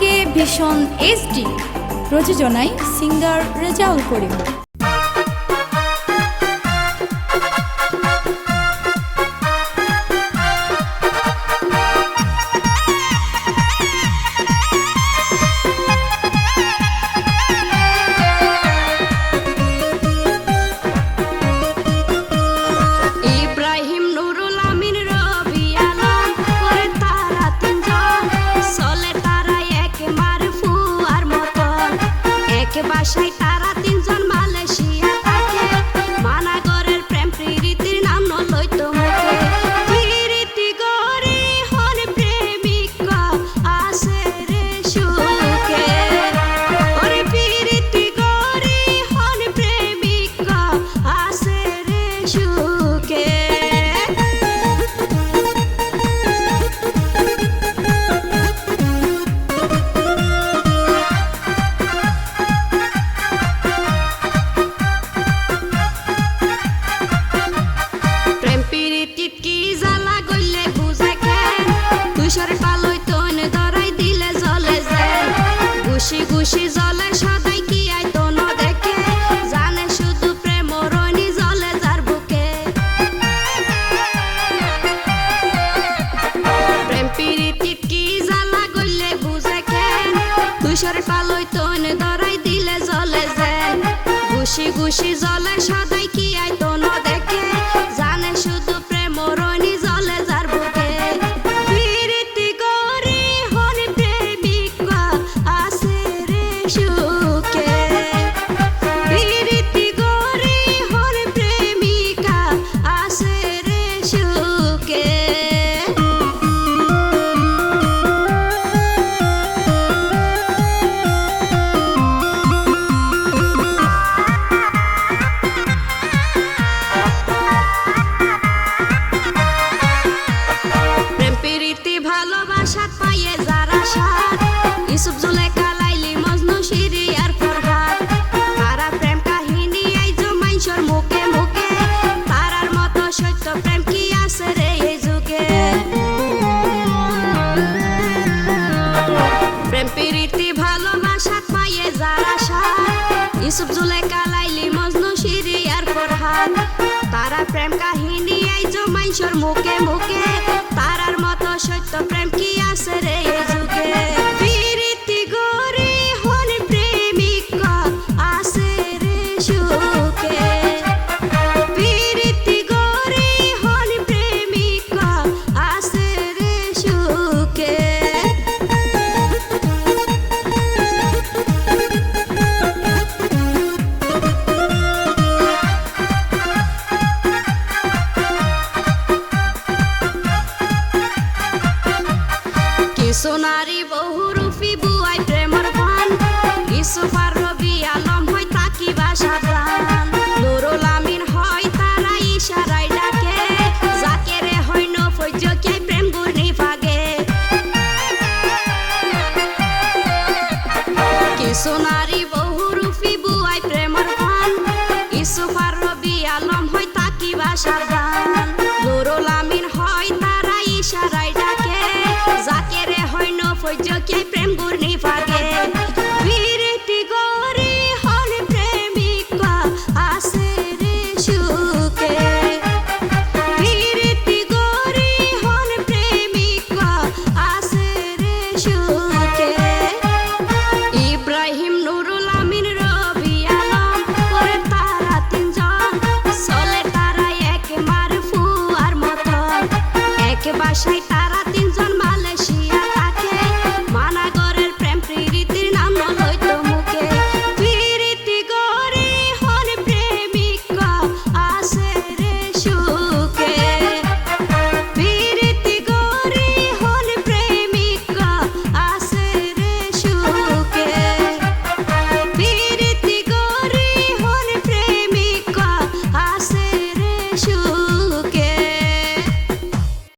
কে ভীষণ এইচডি, প্রযোজনায় সিঙ্গার রেজাউল করিম। বাসায় তারা তিনজন মালয়েশিয়া থাকে, মানাগরের প্রেম প্রীতির নাম লইতো মুখে। প্রীতি গরি হন প্রেমিকা আসে রে সুখে, ওরে প্রীতি গরি হন প্রেমিকা আসে রে সুখে। গুছি গুছি জলে সদাই কি আইতো ন দেখে, জানে শুধু প্রেম রনি জলে যার বুকে। প্রেম প্রীতি কি জ্বালা গইলে বুঝে কেন, তুষার পালই তোন ধরাই দিলে জলে যায়। গুছি গুছি জলে সদাই কি আইতো ন দেখে, জানে শুধু প্রেম রনি জলে যার বুকে। ভালোবাসাত পাইয়ে যারা সাথ, ইউসুফ জুলেখা লাইলি মজনু শিরি আর ফরহাদ, তারা প্রেম কাহিনী আইজ মাইনসর মুখে মুখে। তারার মতো সত্য প্রেম কি আছে রে এই যুগে। প্রেম প্রীতি ভালোবাসাত পাইয়ে যারা সাথ, ইউসুফ জুলেখা লাইলি মজনু শিরি আর ফরহাদ, তারা প্রেম কাহিনী আইজ মাইনসর মুখে মুখে। তারার মতো সত্য প্রেম কি আছে রে এই যুগে। প্রীতি গরি হন প্রেমিকা আসে রে সুখে, প্রীতি গরি হন প্রেমিকা আসে রে সুখে। কিছু নারী বহুরূপী বুয়াই প্রেমর ভান, ইউসুফ আর রবি আলম হয় তাকিবা সাবধান। নুরুল আমিন হয় তারা ইশারায় ডাকে, জাকেরে হয় নফজকে প্রেম গুর্নি ফাগে। কিছু নারী বহুরূপী বুয়াই প্রেমর ভান, ইউসুফ আর রবি আলম হয় তাকিবা সাবধান। নুরুল আমিন হয় তারা ইশারায় ডাকে, জাকেরে হয় নফজকে প্রেম গুর্নি ফাগে। প্রীতি গরি হন প্রেমিকা আসে রে সুখে, প্রীতি গরি হন প্রেমিকা আসে রে সুখে। ইব্রাহিম নুরুল আমিন রবি আলম ওরে তারা তিনজন, চলে তারা এক মারফু আর মতো, এক বাসায়